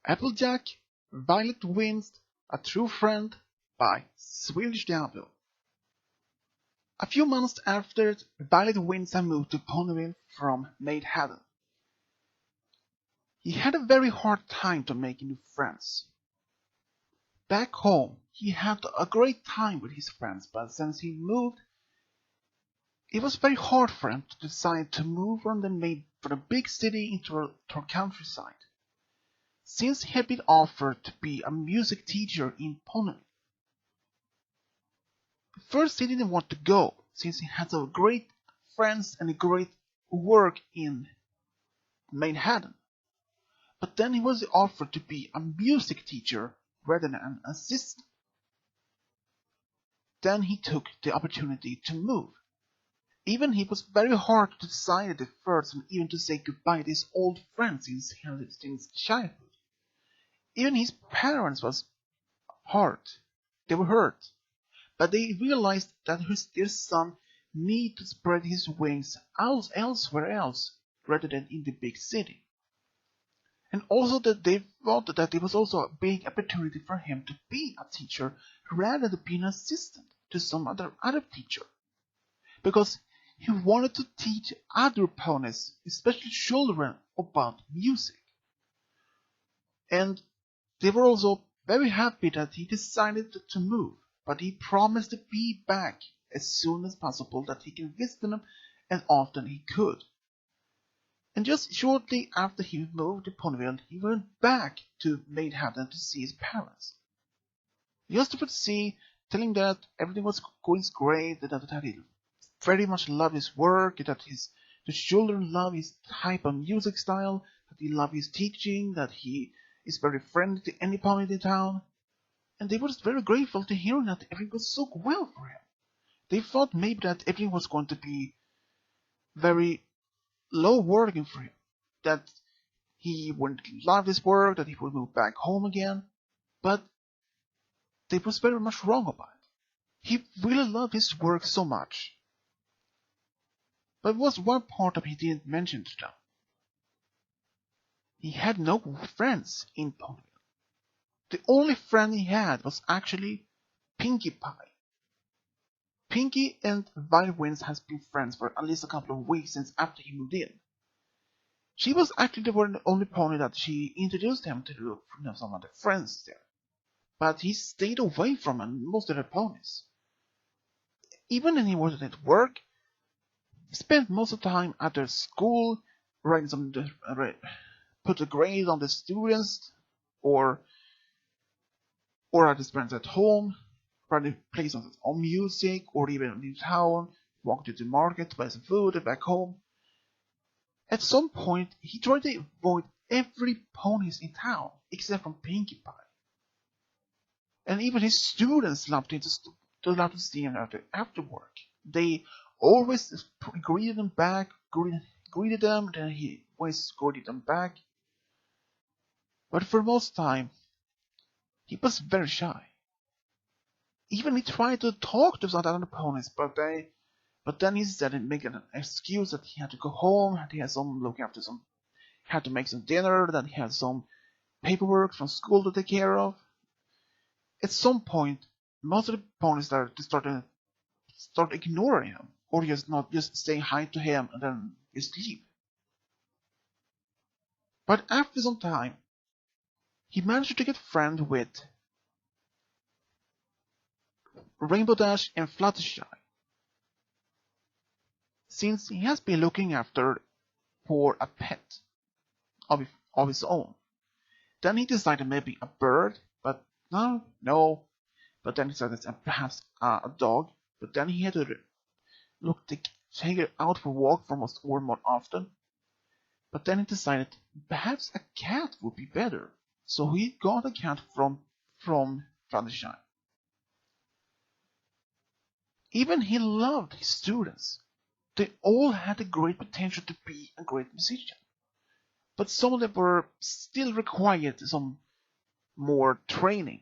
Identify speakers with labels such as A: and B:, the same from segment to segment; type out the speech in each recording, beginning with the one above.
A: Applejack, Violet Winds, A True Friend by Swedish Diablo. A few months after, Violet Winds had moved to Ponyville from Maid Haddon. He had a very hard time to make new friends. Back home, he had a great time with his friends, but since he moved, it was very hard for him to decide to move from a big city into a countryside, since he had been offered to be a music teacher in Ponyville. At first he didn't want to go, since he had some great friends and a great work in Manhattan. But then he was offered to be a music teacher rather than an assistant. Then he took the opportunity to move. Even it was very hard to decide at first and even to say goodbye to his old friends since childhood. Even his parents was hard. They were hurt. But they realized that their son needed to spread his wings elsewhere else rather than in the big city. And also that they thought that it was also a big opportunity for him to be a teacher rather than be an assistant to some other teacher. Because he wanted to teach other ponies, especially children, about music. And they were also very happy that he decided to move, but he promised to be back as soon as possible, that he can visit them as often he could. And just shortly after he moved to Ponyville, he went back to Maid Haddon to see his parents. Just to see, telling that everything was going great, that he very much loved his work, that the children love his type of music style, that he loved his teaching, that he is very friendly to any pony in town. And they were very grateful to hearing that everything was so well for him. They thought maybe that everything was going to be very low working for him, that he wouldn't love his work, that he would move back home again, but they was very much wrong about it. He really loved his work so much. But there was one part of it he didn't mention to them. He had no friends in Ponyville. The only friend he had was actually Pinkie Pie. Pinkie and Violet Winds has been friends for at least a couple of weeks since after he moved in. She was actually the only pony that she introduced him to some other friends there. But he stayed away from most of the ponies. Even when he was at work, he spent most of the time at their school, put a grade on the students, or at his friends at home, probably play some own music, or even in town, walk to the market, buy some food, and back home. At some point, he tried to avoid every ponies in town, except from Pinkie Pie. And even his students loved him to see him after work. They always greeted him back, greeted them, then he always greeted them back. But for most time, he was very shy. Even he tried to talk to some other ponies, but then he said and make an excuse that he had to go home, that he had had to make some dinner, that he had some paperwork from school to take care of. At some point, most of the ponies start ignoring him, or just saying hi to him and then just leave. But after some time, he managed to get friends with Rainbow Dash and Fluttershy, since he has been looking for a pet of his own. Then he decided maybe a bird, but no. But then he decided perhaps a dog. But then he had to take it out for a walk for more often. But then he decided perhaps a cat would be better. So he got a cat from Fluttershy. Even he loved his students. They all had a great potential to be a great musician. But some of them were still required some more training.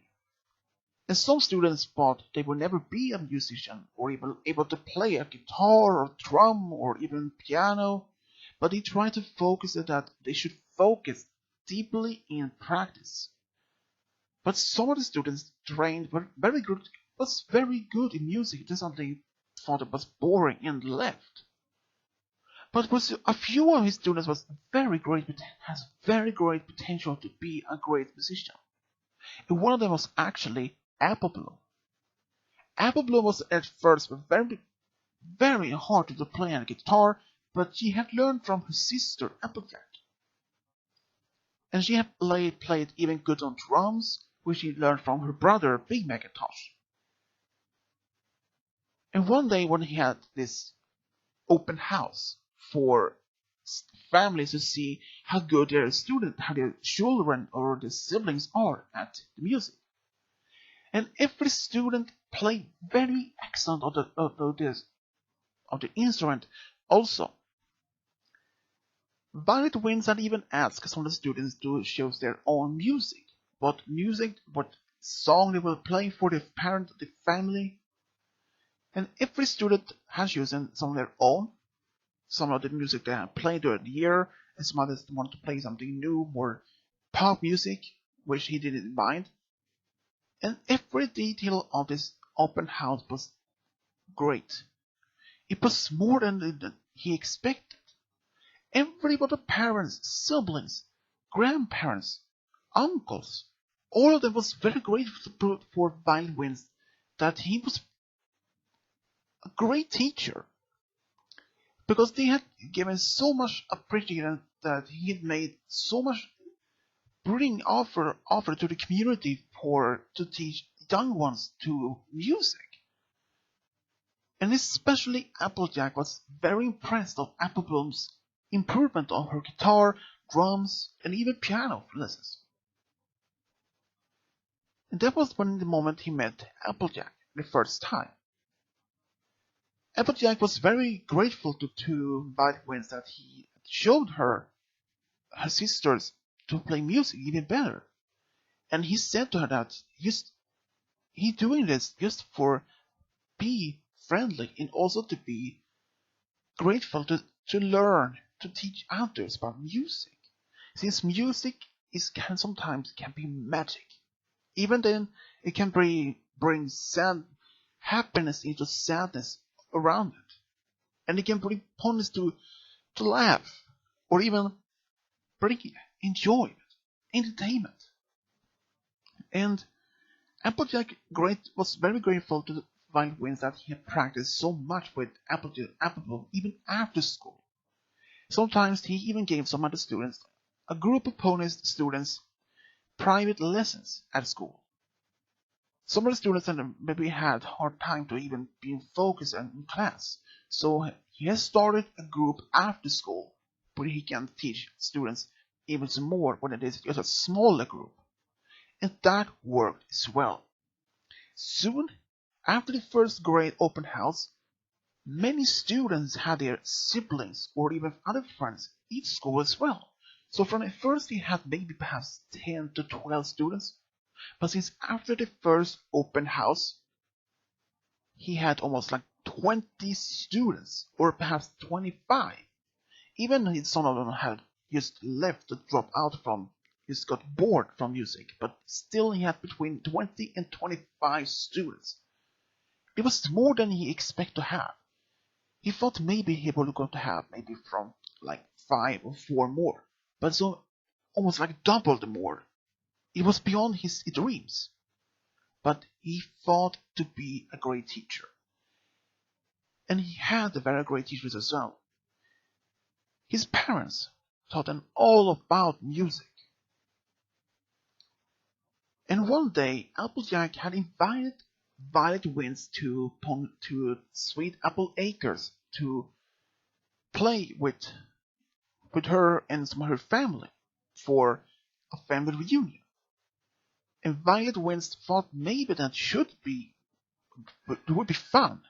A: And some students thought they would never be a musician or even able to play a guitar or drum or even piano. But he tried to focus on that they should focus deeply in practice. But some of the students trained were very good in music. Just something thought it was boring and left. But a few of his students has very great potential to be a great musician. And one of them was actually Applebloom. Applebloom was at first very hard to play on a guitar, but she had learned from her sister Applejack. And she had played even good on drums, which she learned from her brother Big Macintosh. And one day when he had this open house for families to see how good their children or their siblings are at the music. And every student played very excellent of the instrument also. Violet Winds had even asked some of the students to choose their own music. What song they will play for the parent, the family. And every student has chosen some of their own. Some of the music they have played during the year, and some others wanted to play something new, more pop music, which he didn't mind. And every detail of this open house was great. It was more than he expected. Every one of the parents, siblings, grandparents, uncles, all of them was very grateful for Violet Winds that he was a great teacher. Because they had given so much appreciation that he had made so much brilliant offer to the community to teach young ones to music. And especially Applejack was very impressed of Applebloom's improvement on her guitar, drums, and even piano lessons. And that was when the moment he met Applejack the first time. Applejack was very grateful to Violet Winds that he showed her sisters to play music even better. And he said to her that he's doing this just for be friendly and also to be grateful to learn to teach others about music. Since music sometimes can be magic. Even then it can bring happiness into sadness around it. And it can bring opponents to laugh or even bring enjoyment, entertainment. And Applejack was very grateful to Violet Winds that he had practiced so much with Applebloom even after school. Sometimes he even gave some other students, a group of ponies students, private lessons at school. Some of the students maybe had hard time to even be focused in class, so he has started a group after school where he can teach students even some more when it is just a smaller group. And that worked as well. Soon after the first grade open house, many students had their siblings or even other friends in school as well. So from the first he had maybe perhaps 10 to 12 students, but since after the first open house, he had almost like 20 students or perhaps 25. Even some of them had just left to drop out from, just got bored from music, but still he had between 20 and 25 students. It was more than he expected to have. He thought maybe he was going to have maybe from like 5 or 4 more, but so almost like double the more. It was beyond his dreams. But he thought to be a great teacher. And he had a very great teachers as well. His parents taught him all about music. And one day, Applejack had invited Violet Winds to Sweet Apple Acres to play with her and some of her family for a family reunion. And Violet Winds thought maybe that would be fun.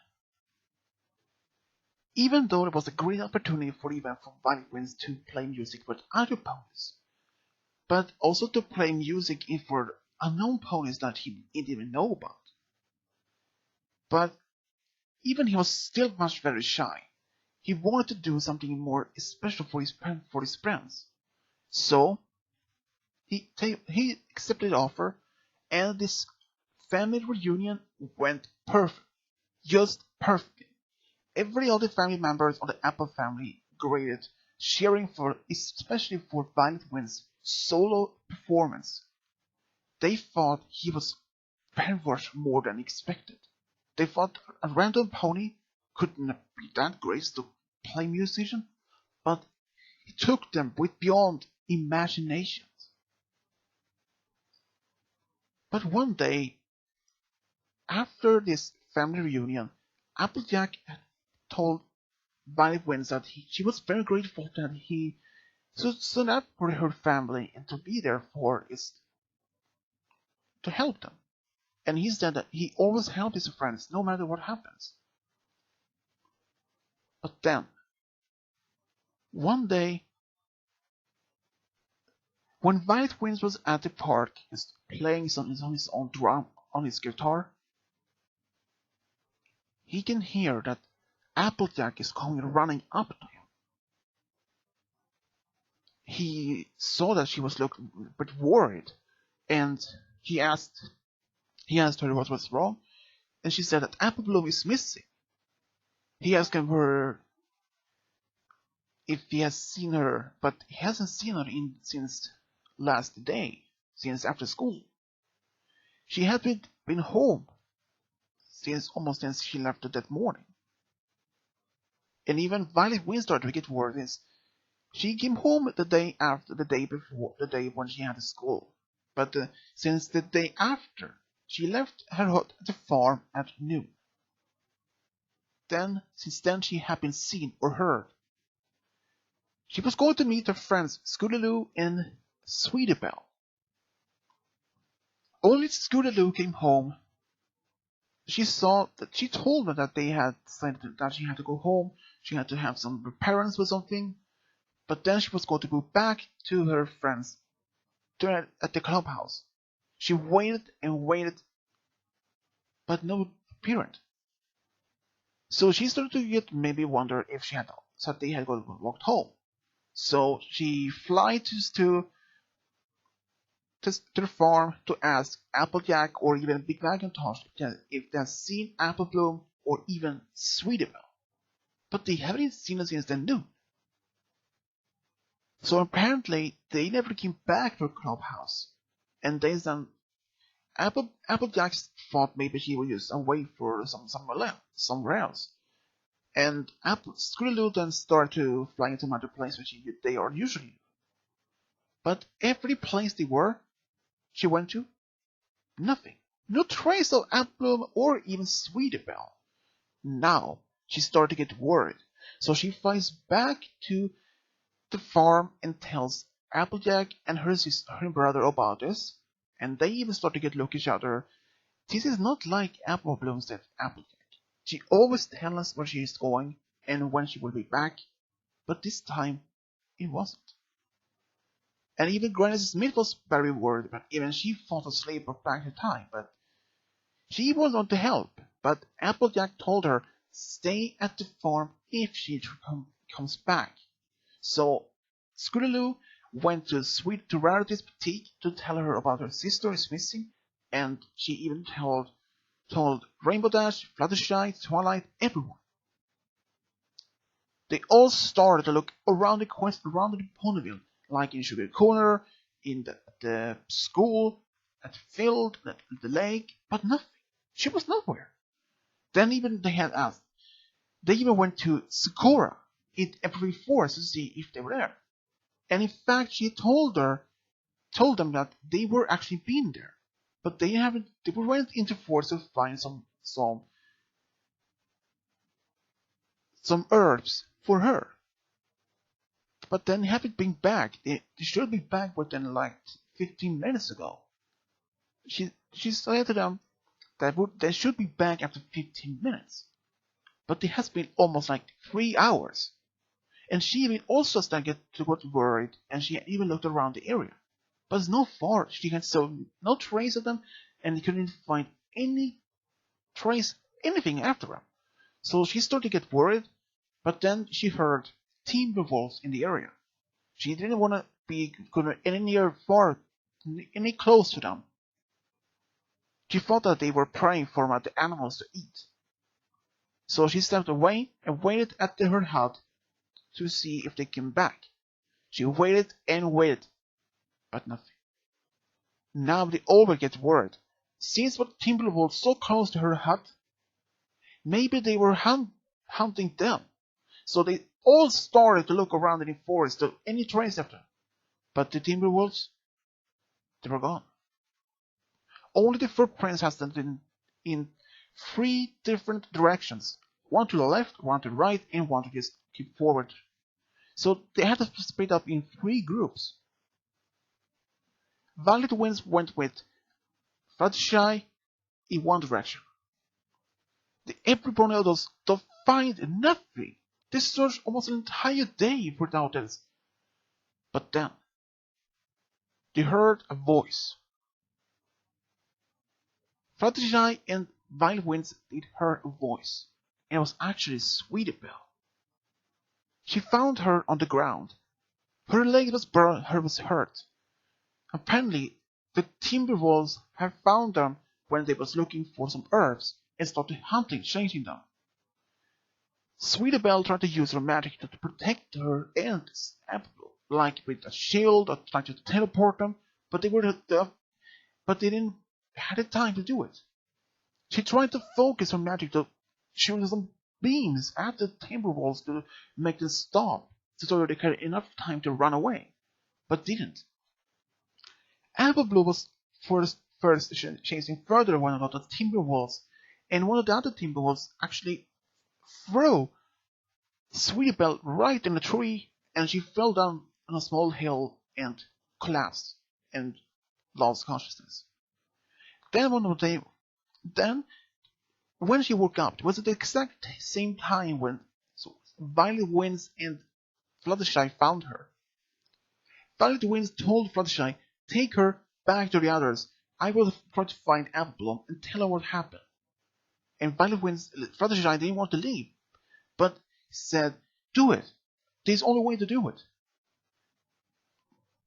A: Even though it was a great opportunity for Violet Winds to play music with other ponies, but also to play music for unknown ponies that he didn't even know about. But even he was still very shy. He wanted to do something more special for his friends. So He accepted the offer, and this family reunion went perfect, just perfectly. Every other family members of the Apple family graded, cheering for, especially for Violet Wind's solo performance. They thought he was very much more than expected. They thought a random pony couldn't be that great to play musician, but he took them with beyond imagination. But one day, after this family reunion, Applejack had told Violet Winds that she was very grateful that he stood up for her family and to be there for is to help them. And he said that he always helps his friends no matter what happens. But then, one day, when Violet Winds was at the park playing on his own drum on his guitar, he can hear that Applejack is coming running up to him. He saw that she was looking a bit worried, and he asked her what was wrong, and she said that Apple Bloom is missing. He asked her if he has seen her, but he hasn't seen her since last day, since after school. She had been home almost since she left that morning. And even Violet Wind started to get worried. She came home the day after, the day before, the day when she had school. But since the day after, she left her hut at the farm at noon. Since then she had been seen or heard. She was going to meet her friends Scootaloo and Sweetybelle. Only Scootaloo came home. She told her that they had decided that she had to go home. She had to have some parents or something. But then she was going to go back to her friends at the clubhouse. She waited and waited, but no appearance. So she started to get maybe wonder if they had walked home. So she flies to the farm to ask Applejack or even Big Macintosh if they have seen Apple Bloom or even Sweetybelle. But they haven't seen her since then noon. So apparently they never came back to the clubhouse. And then Applejack thought maybe she would use away for somewhere else. And Scootaloo then started to fly into another place where they are usually. But every place she went to, nothing. No trace of Apple or even Sweetybelle. Now she started to get worried. So she flies back to the farm and tells Applejack and her brother about this. And they even start to look at each other. This is not like Apple Bloom, said Applejack. She always tells us where she is going and when she will be back, but this time it wasn't. And even Granny Smith was very worried, but even she thought asleep or back in time, but she was on to help. But Applejack told her, stay at the farm if she comes back. So Scootaloo went to Rarity's boutique to tell her about her sister is missing, and she even told Rainbow Dash, Fluttershy, Twilight, everyone. They all started to look around the Ponyville, like in Sugar Corner, in the school, at the field, at the lake, but nothing. She was nowhere. Then even they even went to Sakura in every forest to see if they were there. And in fact, she told them that they were actually been there, but they went into forest to find some herbs for her. But then haven't been back. They should be back within like 15 minutes ago. She said to them that they should be back after 15 minutes. But it has been almost like 3 hours. And she even also started to get worried, and she even looked around the area. But it's no far. She had no trace of them, and couldn't find anything after them. So she started to get worried, but then she heard timber wolves in the area. She didn't want to be any near far any close to them. She thought that they were preying for the animals to eat. So she stepped away and waited at her hut to see if they came back. She waited and waited, but nothing. Now the owner gets worried. Since the timber was so close to her hut, maybe they were hunting them. So they all started to look around in the forest for any trace of them. But the timber wolves, they were gone. Only the footprints had been in 3 different directions. One to the left, one to the right, and one to just keep forward. So they had to split up in 3 groups. Violet Winds went with Fluttershy in one direction. The everybody else to find nothing. They searched almost an entire day without this. But then they heard a voice. Fluttershy and Violet Winds did hear a voice, and it was actually Sweetie Belle. She found her on the ground. Her leg was hurt. Apparently, the Timberwolves had found them when they was looking for some herbs and started hunting, chasing them. Sweetie Belle tried to use her magic to protect her and Apple, like with a shield or trying to teleport them, but they didn't have the time to do it. She tried to focus her magic to shoot some beams at the Timberwolves to make them stop, so that they had enough time to run away, but didn't. Apple Blue was first chasing further one of the Timberwolves, and one of the other Timberwolves actually threw Sweetie Belle right in a tree, and she fell down on a small hill and collapsed and lost consciousness. Then when she woke up, it was at the exact same time when Violet Winds and Fluttershy found her. Violet Winds told Fluttershy, "Take her back to the others. I will try to find Apple Bloom and tell her what happened." And Fluttershy didn't want to leave, but said, "Do it. There's only way to do it."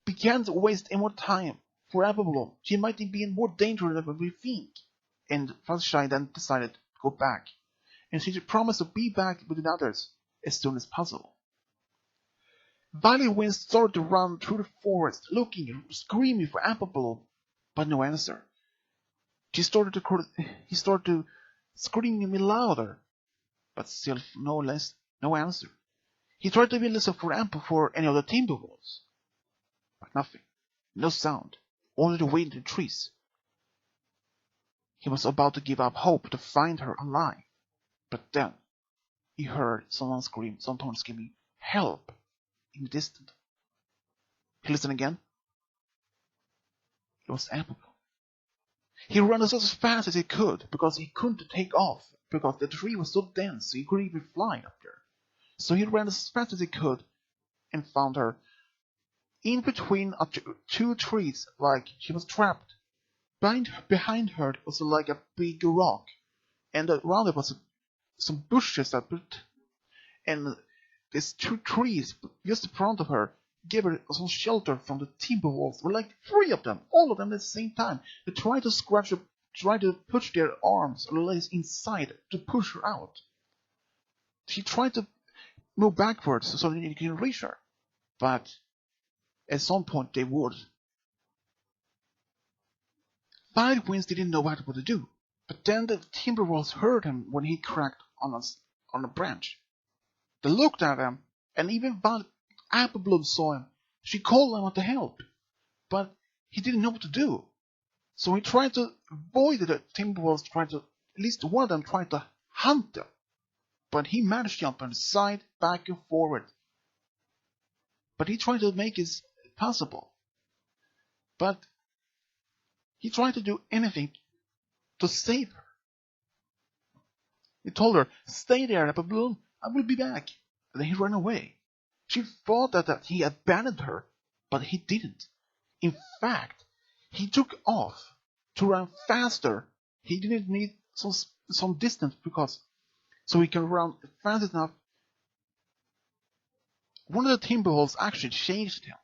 A: Began to waste any more time for Apple Bloom. She might be in more danger than we think. And Fluttershy then decided to go back, and she promised to be back with the others as soon as possible. Violet Winds started to run through the forest, looking and screaming for Apple Bloom, but no answer. He started to scream even louder, but still no answer. He tried to listen for any of the Timberwolves, but nothing, no sound, only the wind in the trees. He was about to give up hope to find her alive, but then he heard someone screaming, "Help!" in the distance. He listened again. It was Apple Bloom. He ran as fast as he could because he couldn't take off because the tree was so dense he couldn't even fly up there. So he ran as fast as he could and found her in between 2 trees, like she was trapped. Behind her was like a big rock, and around it was some bushes and these 2 trees just in front of her gave her some shelter from the Timberwolves. Were like 3 of them, all of them at the same time. They tried to push their arms or legs inside to push her out. She tried to move backwards so that they can reach her, but at some point they would. Violet Winds didn't know what to do, but then the Timberwolves heard him when he cracked on a branch. They looked at him, and even Apple Bloom saw him. She called him out to help, but he didn't know what to do. So he tried to avoid the Timberwolves, at least one of them tried to hunt them, but he managed to jump on the side, back and forward. But he tried to make it possible. But he tried to do anything to save her. He told her, "Stay there, Apple Bloom, I will be back." And then he ran away. She thought that he abandoned her, but he didn't. In fact, he took off to run faster. He didn't need some distance so he can run fast enough. One of the Timberwolves actually chased him,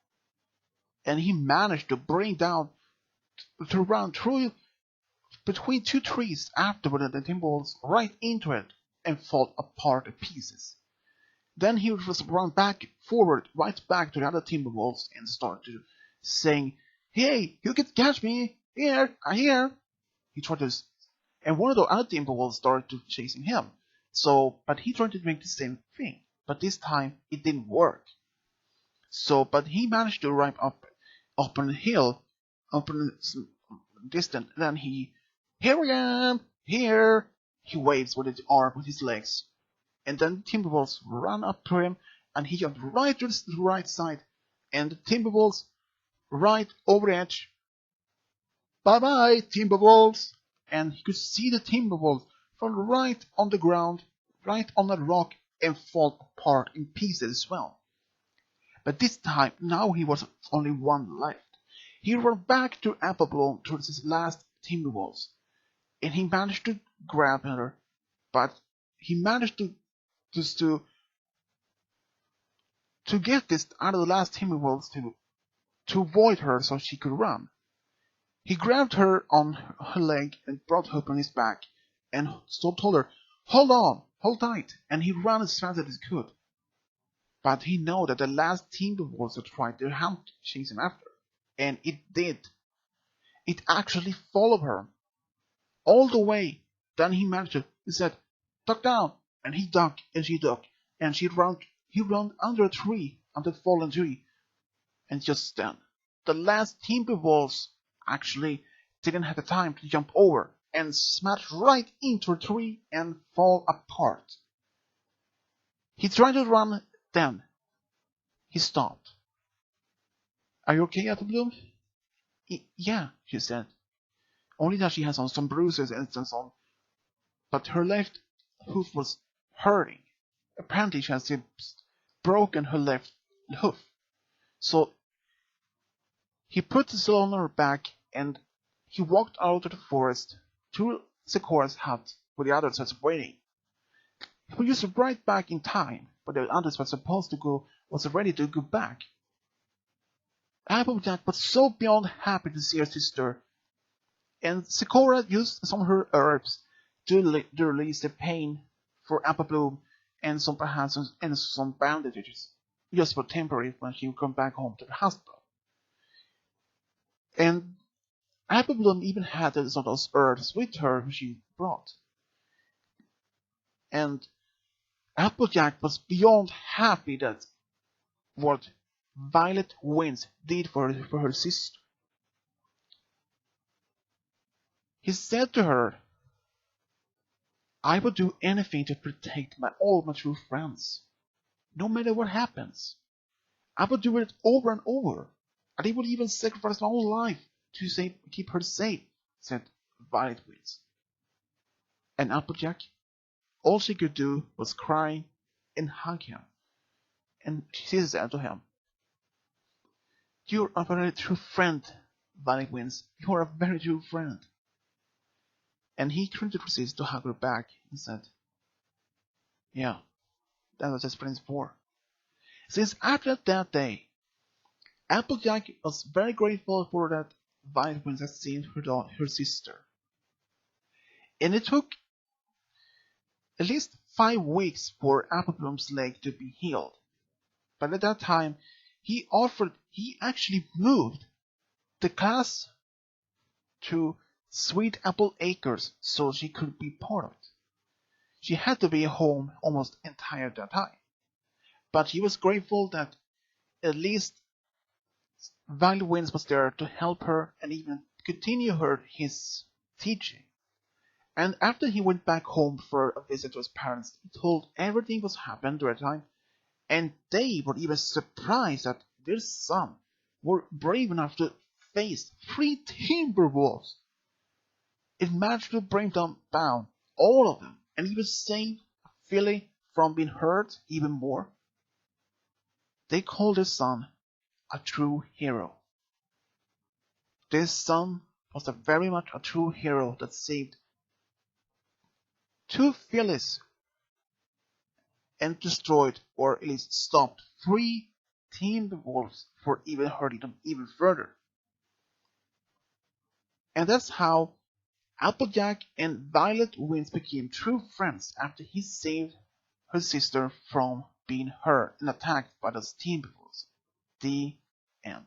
A: and he managed to bring down to run through between two trees afterward, the Timberwolves right into it and fall apart to pieces. Then he would just run forward, right back to the other Timberwolves and start to saying, "Hey, you can catch me! Here, I'm here!" He tried to, and one of the other Timberwolves started to chasing him. But he tried to make the same thing, but this time it didn't work. But he managed to arrive up on a hill, up in a distance. Then "Here I am, here!" He waves with his arm, with his legs. And then the Timberwolves run up to him, and he jumped right to the right side, and the Timberwolves right over the edge. "Bye-bye, Timberwolves!" And he could see the Timberwolves fall right on the ground, right on the rock, and fall apart in pieces as well. But this time, now he was only one left. He ran back to Applebloom towards his last Timberwolves, and he managed to grab her, but he managed to get this out of the last Timberwolves to avoid her so she could run. He grabbed her on her leg and brought her up on his back, and told her, "Hold on, hold tight," and he ran as fast as he could. But he knew that the last Timberwolves would try to chase him after, and it did. It actually followed her all the way. Then he managed it. He said, "Duck down," and he ducked, and she ducked, and he ran under a tree, under a fallen tree, and just then, the last Timberwolves actually didn't have the time to jump over and smash right into a tree and fall apart. He tried to run, then he stopped. "Are you okay, Applebloom?" "Yeah," she said. Only that she has some bruises and some, but her left hoof was hurting. Apparently she has broken her left hoof. So he put the saddle on her back and he walked out of the forest to Sikora's hut where the others was waiting. He was right back in time, but the others was ready to go back. Applejack was so beyond happy to see her sister, and Sikora used some of her herbs to release the pain for Applebloom and some bandages, just for temporary when she would come back home to the hospital. And Applebloom even had some of those herbs with her she brought. And Applejack was beyond happy that what Violet Winds did for her sister. He said to her, "I would do anything to protect all my true friends, no matter what happens. I would do it over and over, and I would even sacrifice my own life to keep her safe," said Violet Winds. And Applejack, all she could do was cry and hug him. And she said to him, "You're a very true friend, Violet Winds. You're a very true friend." And he couldn't resist to hug her back and said, "Yeah, that was his friends for." Since after that day, Applejack was very grateful for that Violet Winds had seen her sister. And it took at least 5 weeks for Applebloom's leg to be healed. But at that time, he actually moved the class to Sweet Apple Acres so she could be part of it. She had to be home almost entire that time. But he was grateful that at least Violet Winds was there to help her and even continue his teaching. And after he went back home for a visit to his parents, he told everything was happened during that time, and they were even surprised that their son were brave enough to face 3 Timberwolves. It managed to bring them down, all of them, and even save Philly from being hurt even more. They called their son a true hero. This son was very much a true hero that saved 2 Phillies and destroyed, or at least stopped, 3 Timberwolves for even hurting them even further. And that's how Applejack and Violet Winds became true friends after he saved her sister from being hurt and attacked by the steam bubbles. The end.